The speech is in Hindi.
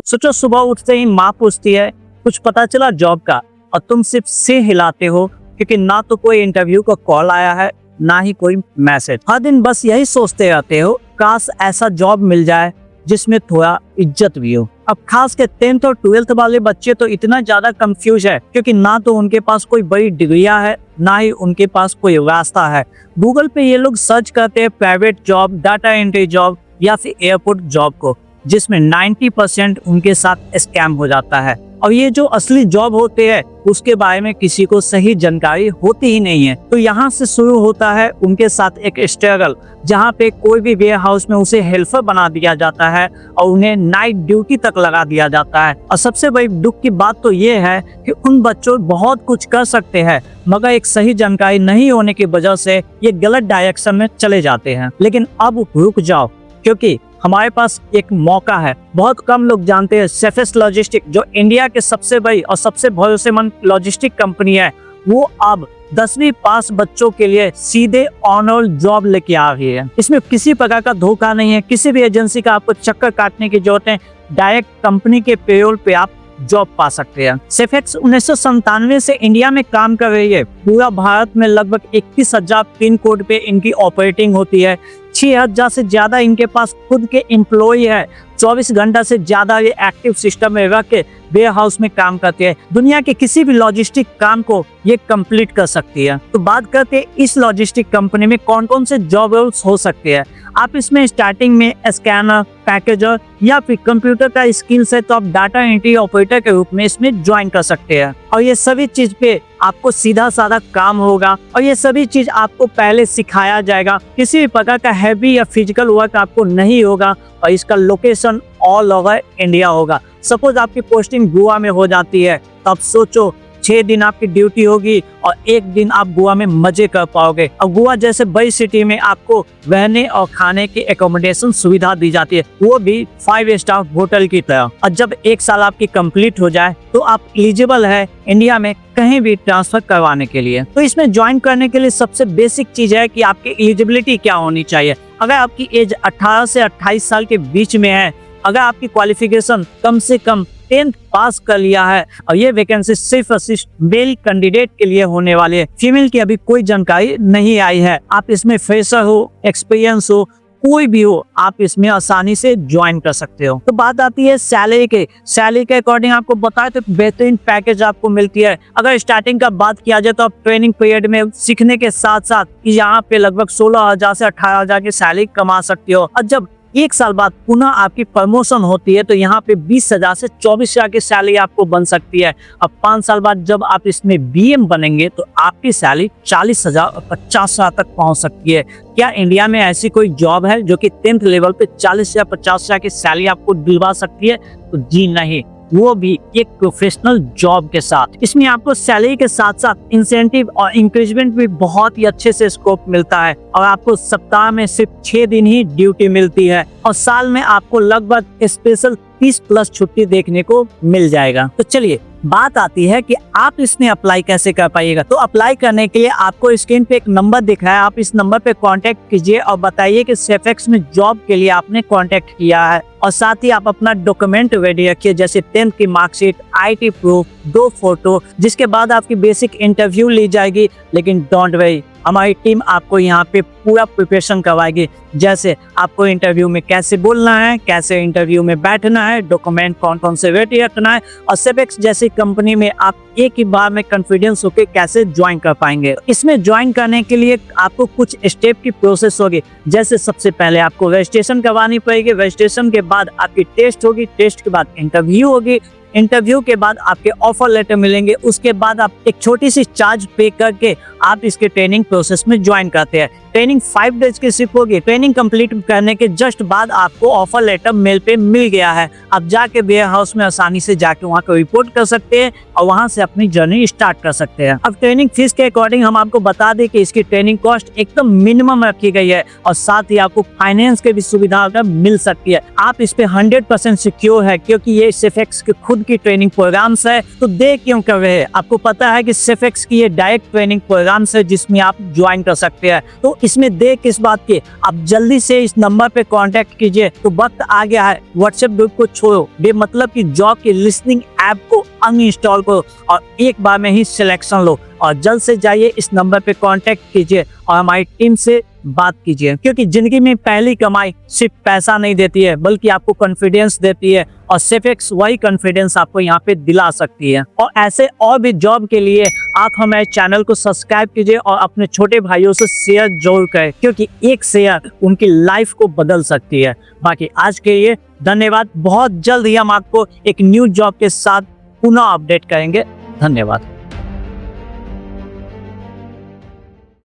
सोचो सुबह उठते ही माँ पूछती है कुछ पता चला जॉब का, और तुम सिर्फ सिर हिलाते हो क्योंकि ना तो कोई इंटरव्यू का कॉल आया है ना ही कोई मैसेज। हर दिन बस यही सोचते रहते हो काश ऐसा जॉब मिल जाए जिसमें थोड़ा इज्जत भी हो। अब खास के 10th और 12th वाले बच्चे तो इतना ज्यादा कंफ्यूज है क्योंकि ना तो उनके पास कोई बड़ी डिग्रियां है ना ही उनके पास कोई रास्ता है। गूगल पे ये लोग सर्च करते हैं private job, data entry job या फिर एयरपोर्ट जॉब को, जिसमें 90% उनके साथ स्कैम हो जाता है। और ये जो असली जॉब होते हैं उसके बारे में किसी को सही जानकारी होती ही नहीं है। तो यहाँ से शुरू होता है उनके साथ एक स्ट्रगल, जहाँ पे कोई भी वेयर हाउस में उसे हेल्पर बना दिया जाता है और उन्हें नाइट ड्यूटी तक लगा दिया जाता है। और सबसे बड़ी दुख की बात तो ये है कि उन बच्चों बहुत कुछ कर सकते हैं मगर एक सही जानकारी नहीं होने की वजह से ये गलत डायरेक्शन में चले जाते हैं। लेकिन अब रुक जाओ, क्योंकि हमारे पास एक मौका है। बहुत कम लोग जानते हैं सेफेस्ट लॉजिस्टिक, जो इंडिया के सबसे बड़ी और सबसे भरोसेमंद लॉजिस्टिक कंपनी है, वो अब 10वीं पास बच्चों के लिए सीधे ऑनर जॉब लेके आ रही है। इसमें किसी प्रकार का धोखा नहीं है, किसी भी एजेंसी का आपको चक्कर काटने की जरूरत है। डायरेक्ट कंपनी के पेरोल पे आप जॉब पा सकते हैं। सेफेक्स 1997 से इंडिया में काम कर रही है। पूरा भारत में लगभग 21,000 पिन कोड पे इनकी ऑपरेटिंग होती है। 6,000 से ज्यादा इनके पास खुद के एम्प्लॉय है। 24 घंटा से ज्यादा ये एक्टिव सिस्टम में रख के वेयर हाउस में काम करते हैं। दुनिया के किसी भी लॉजिस्टिक काम को ये कंप्लीट कर सकती है। तो बात करते हैं इस लॉजिस्टिक कंपनी में कौन कौन से जॉब रोल्स हो सकते हैं। आप इसमें स्टार्टिंग में स्कैनर, पैकेजर या फिर कंप्यूटर का स्किल्स है तो आप डाटा एंट्री ऑपरेटर के रूप में इसमें ज्वाइन कर सकते हैं। और ये सभी चीज पे आपको सीधा साधा काम होगा और ये सभी चीज आपको पहले सिखाया जाएगा। किसी भी प्रकार का हैवी या फिजिकल वर्क आपको नहीं होगा और इसका लोकेशन ऑल ओवर इंडिया होगा। सपोज आपकी पोस्टिंग गोवा में हो जाती है तो आप सोचो 6 दिन आपकी ड्यूटी होगी और 1 दिन आप गोवा में मजे कर पाओगे। और गोवा जैसे बड़ी सिटी में आपको रहने और खाने की एकोमोडेशन सुविधा दी जाती है, वो भी 5 स्टार होटल की तरह। और जब 1 साल आपकी कंप्लीट हो जाए तो आप एलिजिबल है इंडिया में कहीं भी ट्रांसफर करवाने के लिए। तो इसमें ज्वाइन करने के लिए सबसे बेसिक चीज है कि आपकी एलिजिबिलिटी क्या होनी चाहिए। अगर आपकी एज 18 से 28 साल के बीच में है, अगर आपकी क्वालिफिकेशन कम से कम 10th पास कर लिया है, और ये वैकेंसी सिर्फ और सिर्फ मेल कैंडिडेट के लिए होने वाली है, फीमेल की अभी कोई जानकारी नहीं आई है। आप इसमें फ्रेशर हो, एक्सपीरियंस हो, कोई भी हो, आप इसमें आसानी से ज्वाइन कर सकते हो। तो बात आती है सैलरी के। सैलरी के अकॉर्डिंग आपको बताए तो बेहतरीन पैकेज आपको मिलती है। अगर स्टार्टिंग का बात किया जाए तो आप ट्रेनिंग पीरियड में सीखने के साथ साथ यहाँ पे लगभग 16,000 से 18,000 की सैलरी कमा सकते हो। और जब 1 साल बाद पुनः आपकी प्रमोशन होती है तो यहाँ पे 20,000 से 24,000 की सैलरी आपको बन सकती है। अब 5 साल बाद जब आप इसमें BM बनेंगे तो आपकी सैलरी 40,000 और 50,000 तक पहुँच सकती है। क्या इंडिया में ऐसी कोई जॉब है जो कि 10th लेवल पे 40 या 50,000 की सैलरी आपको दिलवा सकती है? तो जी नहीं, वो भी एक प्रोफेशनल जॉब के साथ। इसमें आपको सैलरी के साथ साथ इंसेंटिव और इंक्रीजमेंट भी बहुत ही अच्छे से स्कोप मिलता है। और आपको सप्ताह में सिर्फ 6 दिन ही ड्यूटी मिलती है और साल में आपको लगभग स्पेशल 30+ छुट्टी देखने को मिल जाएगा। तो चलिए बात आती है कि आप इसमें अप्लाई कैसे कर पाइएगा। तो अप्लाई करने के लिए आपको स्क्रीन पे एक नंबर दिख रहा है, आप इस नंबर पे कांटेक्ट कीजिए और बताइए कि सेफेक्स में जॉब के लिए आपने कांटेक्ट किया है। और साथ ही आप अपना डॉक्यूमेंट रेडी रखिए, जैसे 10th की मार्कशीट, IT प्रूफ, 2 फोटो, जिसके बाद आपकी बेसिक इंटरव्यू ली जाएगी। लेकिन डोंट वरी, हमारी टीम आपको यहाँ पे पूरा प्रिपरेशन करवाएगी, जैसे आपको इंटरव्यू में कैसे बोलना है, कैसे इंटरव्यू में बैठना है, डॉक्यूमेंट कौन कौन से रेडी रखना है, और सेफेक्स जैसी कंपनी में आप एक ही बार में कॉन्फिडेंस होकर कैसे ज्वाइन कर पाएंगे। इसमें ज्वाइन करने के लिए आपको कुछ स्टेप की प्रोसेस होगी। जैसे सबसे पहले आपको रजिस्ट्रेशन करवानी पड़ेगी, रजिस्ट्रेशन के बाद आपकी टेस्ट होगी, टेस्ट के बाद इंटरव्यू होगी, इंटरव्यू के बाद आपके ऑफर लेटर मिलेंगे। उसके बाद आप एक छोटी सी चार्ज पे करके आप इसके ट्रेनिंग प्रोसेस में ज्वाइन करते हैं। ट्रेनिंग 5 डेज की सिर्फ होगी। ट्रेनिंग कंप्लीट करने के जस्ट बाद आपको ऑफर लेटर मेल पे मिल गया है। आप जाके वेयर हाउस में आसानी से जाके वहाँ को रिपोर्ट कर सकते हैं और वहाँ से अपनी जर्नी स्टार्ट कर सकते हैं। अब ट्रेनिंग फीस के अकॉर्डिंग हम आपको बता दें कि इसकी ट्रेनिंग कॉस्ट एकदम मिनिमम रखी गई है और साथ ही आपको फाइनेंस की भी सुविधा मिल सकती है। आप इस पे 100% सिक्योर है क्योंकि ये सेफेक्स के खुद की ट्रेनिंग प्रोग्राम्स है। तो दे क्यों कर रहे हैं? आपको पता है कि सेफेक्स की ये डायरेक्ट ट्रेनिंग प्रोग्राम्स है जिसमें आप ज्वाइन कर सकते हैं। तो इसमें देर किस बात की, आप जल्दी से इस नंबर पे कांटेक्ट कीजिए। तो वक्त आ गया है, व्हाट्सएप ग्रुप को छोड़ो, बेमतलब की जॉब की लिस्टिंग ऐप को अनइंस्टॉल करो और एक बार में ही सिलेक्शन लो। और जल्द से जाइए, इस नंबर पे कांटेक्ट कीजिए और हमारी टीम से बात कीजिए, क्योंकि जिंदगी में पहली कमाई सिर्फ पैसा नहीं देती है, बल्कि आपको कॉन्फिडेंस देती है और सिर्फ वही कॉन्फिडेंस आपको यहाँ पे दिला सकती है। और ऐसे और भी जॉब के लिए आप हमारे चैनल को सब्सक्राइब कीजिए और अपने छोटे भाइयों से शेयर जरूर करें, क्योंकि एक शेयर उनकी लाइफ को बदल सकती है। बाकी आज के लिए धन्यवाद। बहुत जल्द ही हम आपको एक न्यू जॉब के साथ पुनः अपडेट करेंगे। धन्यवाद।